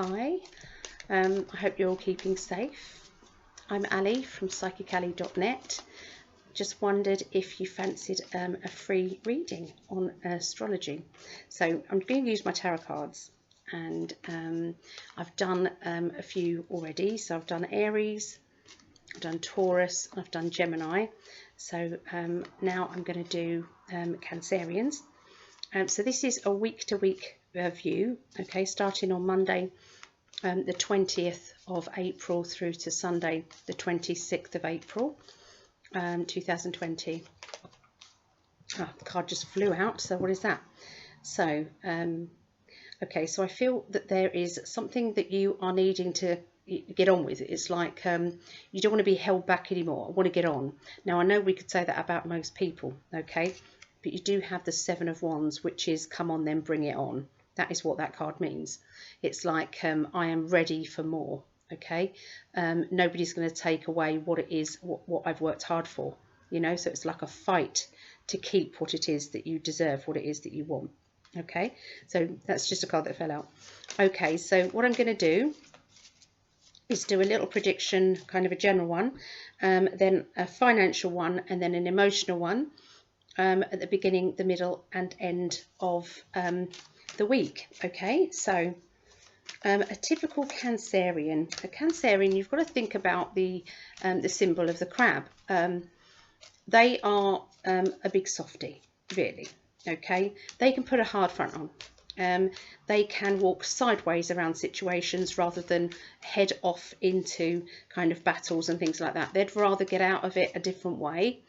Hi, I hope you're all keeping safe. I'm Ali from PsychicAlly.net. Just wondered if you fancied a free reading on astrology. So I'm going to use my tarot cards, and I've done a few already. So I've done Aries, I've done Taurus, I've done Gemini. So now I'm going to do Cancerians. So this is a week-to-week view, okay, starting on Monday the 20th of April through to Sunday the 26th of April 2020. The card just flew out, so what is that? So okay, so I feel that there is something that you are needing to get on with. It's like you don't want to be held back anymore. I want to get on. Now I know we could say that about most people, okay, but you do have the Seven of Wands, which is come on then, bring it on. That is what that card means. It's like I am ready for more, okay. Nobody's going to take away what it is, what I've worked hard for, you know. So it's like a fight to keep what it is that you deserve, what it is that you want, okay. So that's just a card that fell out. Okay, so what I'm going to do is do a little prediction, kind of a general one, then a financial one, and then an emotional one at the beginning, the middle and end of the week. Okay, so a typical Cancerian. A Cancerian, you've got to think about the symbol of the crab. They are a big softie, really. Okay, they can put a hard front on. They can walk sideways around situations rather than head off into kind of battles and things like that. They'd rather get out of it a different way.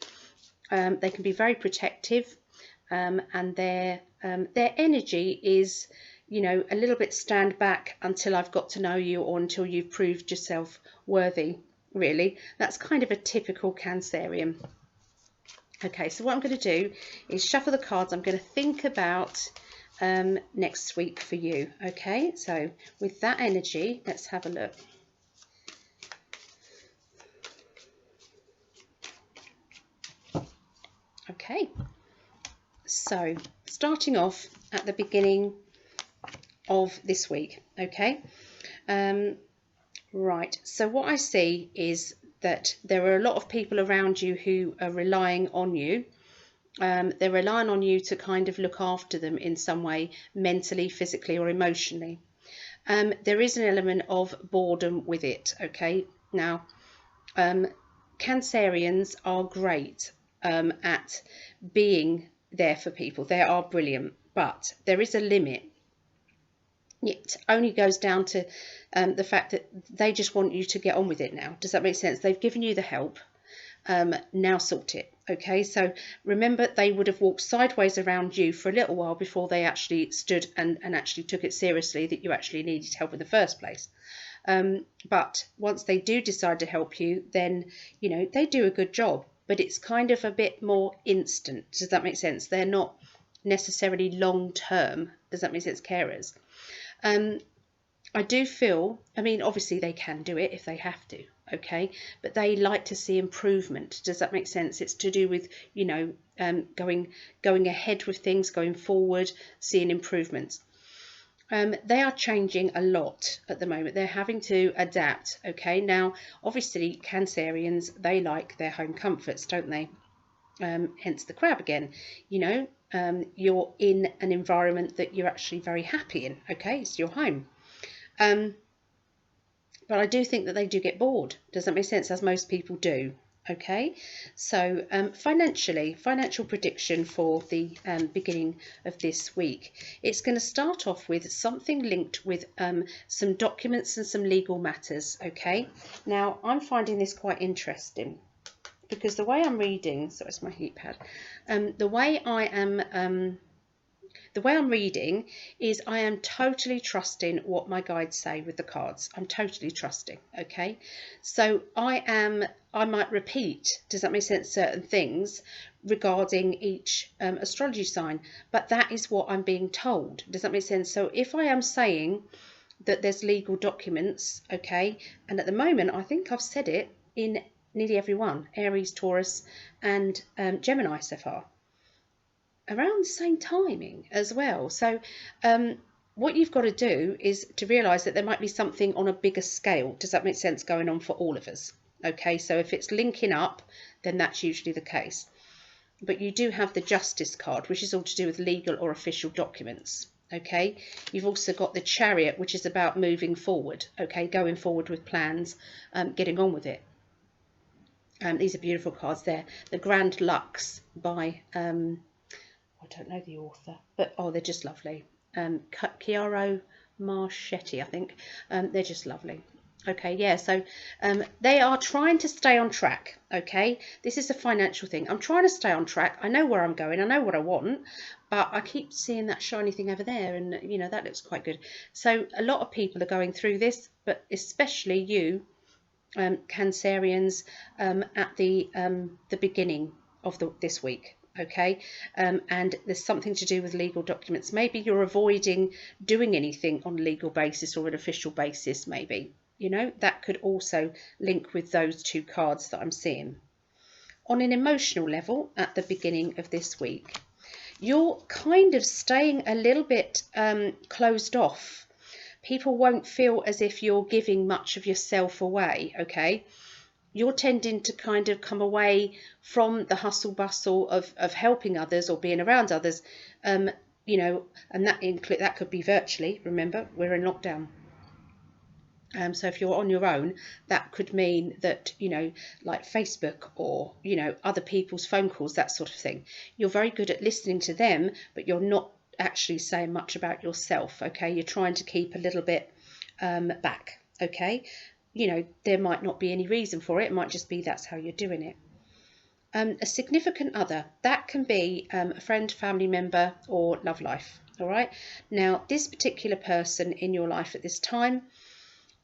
They can be very protective, and their energy is, you know, a little bit stand back until I've got to know you, or until you've proved yourself worthy, really. That's kind of a typical Cancerian. Okay, so what I'm going to do is shuffle the cards. I'm going to think about next week for you. Okay, so with that energy, let's have a look. Okay, so starting off at the beginning of this week, okay. Right, so what I see is that there are a lot of people around you who are relying on you. They're relying on you to kind of look after them in some way, mentally, physically or emotionally. There is an element of boredom with it, okay. Now Cancerians are great at being there for people. They are brilliant, but there is a limit. It only goes down to the fact that they just want you to get on with it now. Does that make sense? They've given you the help. Now sort it. Okay, so remember, they would have walked sideways around you for a little while before they actually stood and actually took it seriously that you actually needed help in the first place. But once they do decide to help you, then, you know, they do a good job, but it's kind of a bit more instant. Does that make sense? They're not necessarily long term. Does that make sense? Carers. I do feel, I mean, obviously they can do it if they have to, okay, but they like to see improvement. Does that make sense? It's to do with, you know, going ahead with things, going forward, seeing improvements. They are changing a lot at the moment. They're having to adapt, okay. Now obviously Cancerians, they like their home comforts, don't they? Hence the crab again, you know. You're in an environment that you're actually very happy in, okay, it's your home. But I do think that they do get bored. Does that make sense? As most people do. Okay, so financial prediction for the beginning of this week. It's going to start off with something linked with some documents and some legal matters. Okay, now I'm finding this quite interesting, because the way I'm reading, so it's my heat pad, the way I'm reading is I am totally trusting what my guides say with the cards. I'm totally trusting, okay? So I might repeat, does that make sense, certain things regarding each astrology sign, but that is what I'm being told. Does that make sense? So if I am saying that there's legal documents, okay, and at the moment I think I've said it in nearly every one, Aries, Taurus and Gemini so far, around the same timing as well. So what you've got to do is to realise that there might be something on a bigger scale. Does that make sense? Going on for all of us. Okay, so if it's linking up, then that's usually the case. But you do have the Justice card, which is all to do with legal or official documents. Okay, you've also got the Chariot, which is about moving forward. Okay, going forward with plans, getting on with it. These are beautiful cards there. The Grand Lux by, I don't know the author, but oh, they're just lovely. Chiaro Marchetti, I think. They're just lovely. Okay, yeah, so they are trying to stay on track. Okay, this is a financial thing. I'm trying to stay on track. I know where I'm going. I know what I want, but I keep seeing that shiny thing over there, and you know that looks quite good. So a lot of people are going through this, but especially you, Cancerians, at the beginning of this week. Okay, and there's something to do with legal documents. Maybe you're avoiding doing anything on a legal basis or an official basis. Maybe, you know, that could also link with those two cards that I'm seeing. On an emotional level, at the beginning of this week, you're kind of staying a little bit closed off. People won't feel as if you're giving much of yourself away. Okay, you're tending to kind of come away from the hustle bustle of helping others or being around others, you know, and that could be virtually. Remember, we're in lockdown. So if you're on your own, that could mean that, you know, like Facebook or, you know, other people's phone calls, that sort of thing. You're very good at listening to them, but you're not actually saying much about yourself. Okay, you're trying to keep a little bit back. Okay, you know, there might not be any reason for it. It might just be that's how you're doing it. A significant other, that can be a friend, family member, or love life. All right, now this particular person in your life at this time,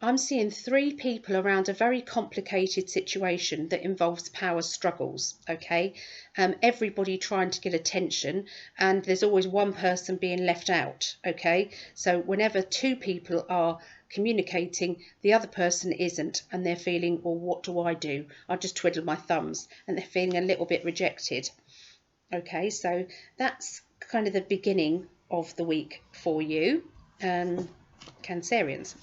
I'm seeing 3 people around a very complicated situation that involves power struggles. Okay, everybody trying to get attention, and there's always one person being left out. Okay, so whenever 2 people are communicating, the other person isn't, and they're feeling, well, what do? I just twiddle my thumbs, and they're feeling a little bit rejected. Okay, so that's kind of the beginning of the week for you, Cancerians.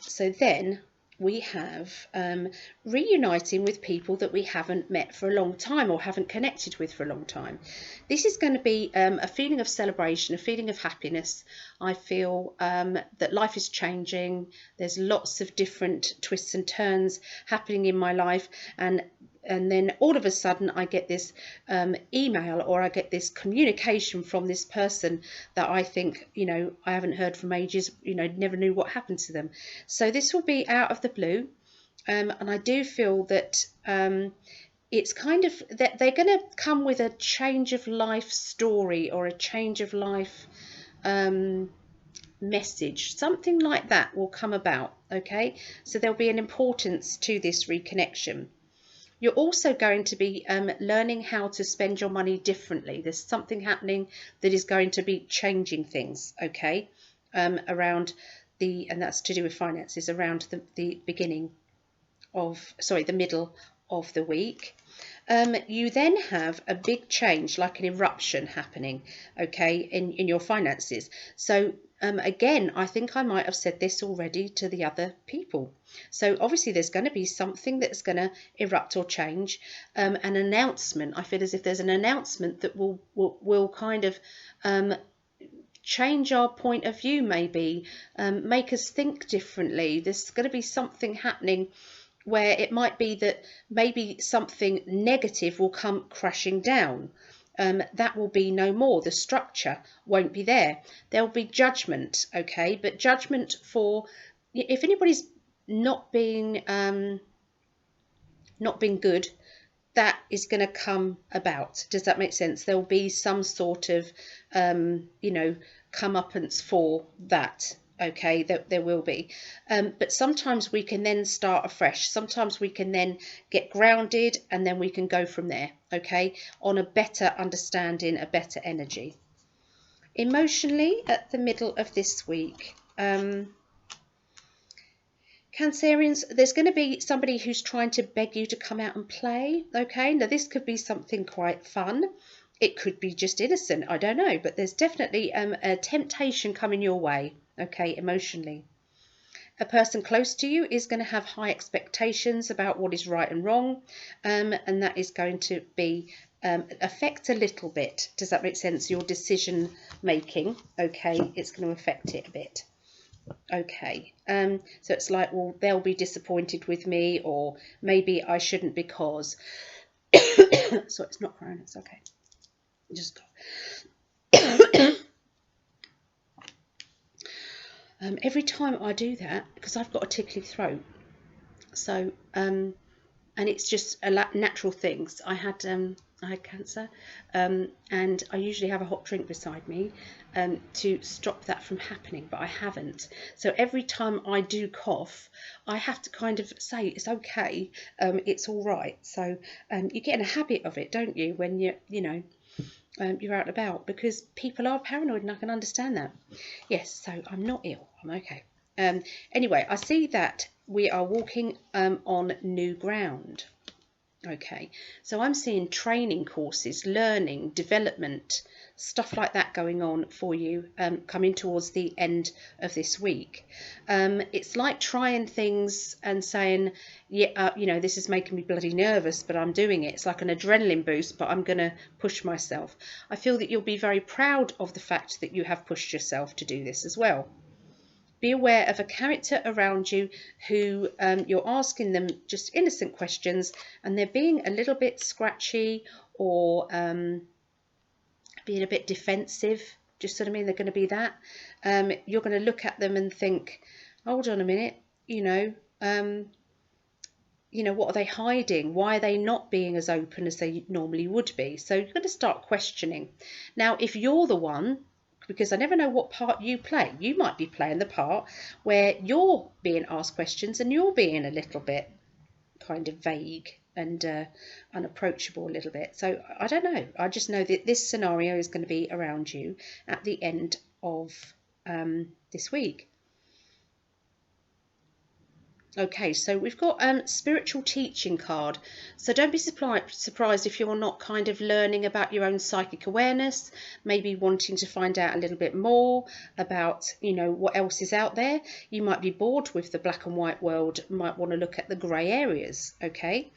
So then we have reuniting with people that we haven't met for a long time or haven't connected with for a long time. This is going to be a feeling of celebration, a feeling of happiness. I feel that life is changing. There's lots of different twists and turns happening in my life, and then all of a sudden I get this email, or I get this communication from this person that I think, you know, I haven't heard from ages, you know, never knew what happened to them. So this will be out of the blue, and I do feel that it's kind of that they're going to come with a change of life story or a change of life message. Something like that will come about. Okay, so there'll be an importance to this reconnection. You're also going to be learning how to spend your money differently. There's something happening that is going to be changing things, okay, around and that's to do with finances, around the middle of the week. You then have a big change, like an eruption happening, okay, in your finances. So again, I think I might have said this already to the other people. So obviously there's going to be something that's going to erupt or change. An announcement. I feel as if there's an announcement that will kind of change our point of view, maybe make us think differently. There's going to be something happening where it might be that maybe something negative will come crashing down. That will be no more. The structure won't be there. There'll be judgment, okay, but judgment for if anybody's not being good, that is going to come about. Does that make sense? There'll be some sort of comeuppance for that. Okay, there will be, but sometimes we can then start afresh. Sometimes we can then get grounded, and then we can go from there, okay, on a better understanding, a better energy. Emotionally, at the middle of this week, Cancerians, there's going to be somebody who's trying to beg you to come out and play, okay? Now, this could be something quite fun. It could be just innocent, I don't know, but there's definitely a temptation coming your way, okay, emotionally. A person close to you is going to have high expectations about what is right and wrong, and that is going to be affect a little bit. Does that make sense? Your decision making, okay, it's going to affect it a bit. Okay, so it's like, well, they'll be disappointed with me, or maybe I shouldn't because. So it's not crying, it's okay. Just go. Every time I do that, because I've got a tickly throat, so and it's just a natural thing. I had cancer, and I usually have a hot drink beside me to stop that from happening, but I haven't. So every time I do cough, I have to kind of say it's okay, it's all right. So you get in a habit of it, don't you, when you're out and about, because people are paranoid, and I can understand that. Yes, so I'm not ill, I'm okay. Anyway, I see that we are walking on new ground. Okay, so I'm seeing training courses, learning, development, stuff like that going on for you coming towards the end of this week. It's like trying things and saying, yeah, this is making me bloody nervous, but I'm doing it. It's like an adrenaline boost, but I'm going to push myself. I feel that you'll be very proud of the fact that you have pushed yourself to do this as well. Be aware of a character around you who you're asking them just innocent questions, and they're being a little bit scratchy, or being a bit defensive. Just sort of mean they're going to be that. You're going to look at them and think, hold on a minute, what are they hiding? Why are they not being as open as they normally would be? So you're going to start questioning. Now, if you're the one, because I never know what part you play, you might be playing the part where you're being asked questions and you're being a little bit kind of vague and unapproachable a little bit. So I don't know. I just know that this scenario is going to be around you at the end of this week. Okay, so we've got spiritual teaching card. So don't be surprised if you're not kind of learning about your own psychic awareness, maybe wanting to find out a little bit more about, what else is out there. You might be bored with the black and white world, might want to look at the grey areas, okay?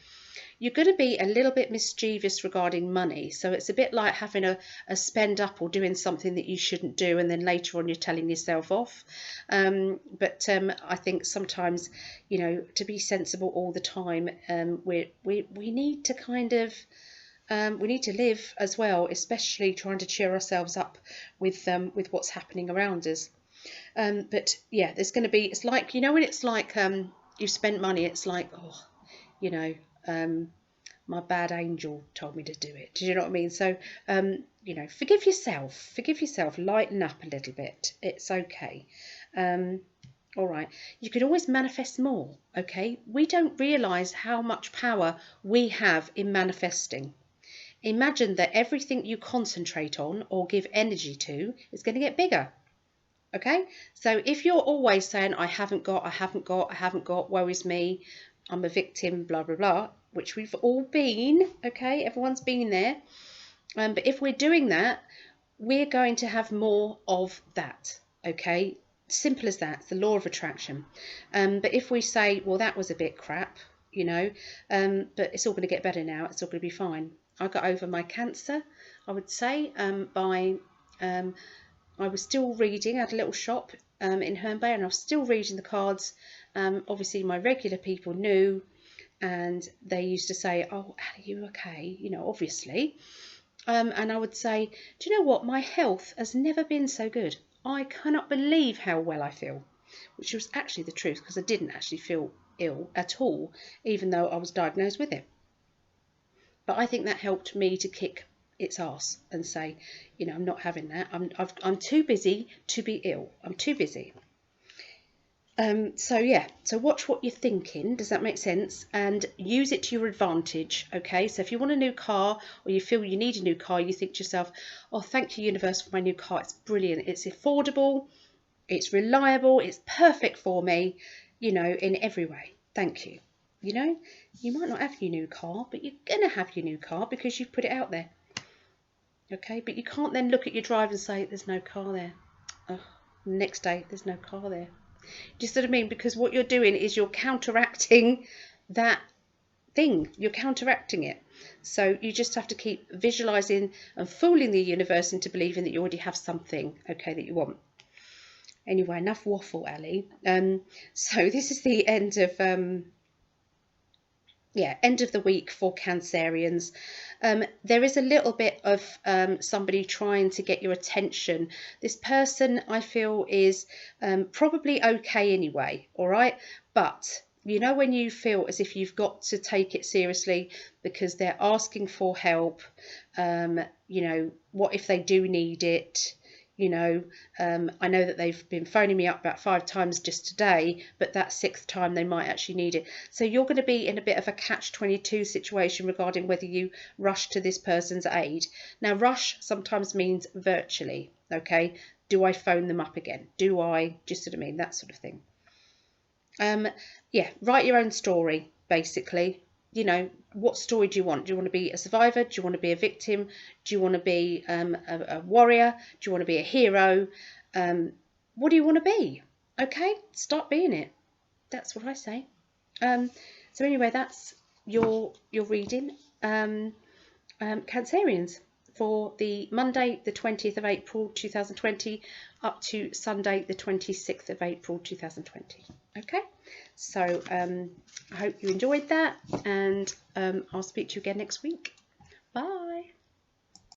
You're going to be a little bit mischievous regarding money. So it's a bit like having a spend up or doing something that you shouldn't do, and then later on you're telling yourself off. But I think sometimes, to be sensible all the time, we need to kind of, we need to live as well, especially trying to cheer ourselves up with what's happening around us. But yeah, there's going to be, it's like, when it's like you've spent money, it's like, my bad angel told me to do it. Do you know what I mean? So, forgive yourself, lighten up a little bit. It's okay. All right. You can always manifest more, okay? We don't realise how much power we have in manifesting. Imagine that everything you concentrate on or give energy to is going to get bigger. Okay? So if you're always saying, I haven't got, woe is me, I'm a victim, blah, blah, blah, which we've all been, okay? Everyone's been there. But if we're doing that, we're going to have more of that, okay? Simple as that. It's the law of attraction. But if we say, well, that was a bit crap, but it's all going to get better now. It's all going to be fine. I got over my cancer, I would say, I was still reading. I had a little shop in Herne Bay, and I was still reading the cards. Obviously, my regular people knew, and they used to say, "Oh, are you okay?" Obviously. And I would say, "Do you know what? My health has never been so good. I cannot believe how well I feel," which was actually the truth, because I didn't actually feel ill at all, even though I was diagnosed with it. But I think that helped me to kick its arse and say, I'm not having that. I'm too busy to be ill. I'm too busy. So watch what you're thinking. Does that make sense? And use it to your advantage. Okay, so if you want a new car, or you feel you need a new car, you think to yourself, oh, thank you, universe, for my new car. It's brilliant. It's affordable. It's reliable. It's perfect for me, in every way. Thank you. You might not have your new car, but you're going to have your new car because you've put it out there. Okay, but you can't then look at your drive and say, there's no car there. Oh, next day, there's no car there. Do you see what I mean? Because what you're doing is you're counteracting that thing. You're counteracting it. So you just have to keep visualizing and fooling the universe into believing that you already have something, okay, that you want. Anyway, enough waffle, Ali. So this is the end of end of the week for Cancerians. There is a little bit of somebody trying to get your attention. This person, I feel, is probably okay anyway, all right? But you know when you feel as if you've got to take it seriously because they're asking for help, you know, what if they do need it? You know, I know that they've been phoning me up about 5 times just today, but that 6th time they might actually need it. So you're going to be in a bit of a catch-22 situation regarding whether you rush to this person's aid. Now, rush sometimes means virtually, okay? Do I phone them up again? Do I, just what I mean, that sort of thing. Yeah, write your own story, basically. You know, what story do you want? Do you want to be a survivor? Do you want to be a victim? Do you want to be a warrior? Do you want to be a hero? What do you want to be? Okay, start being it. That's what I say. So anyway, that's your reading, Cancerians, for the Monday the 20th of April 2020 up to Sunday the 26th of April 2020. Okay, so I hope you enjoyed that, and I'll speak to you again next week. Bye.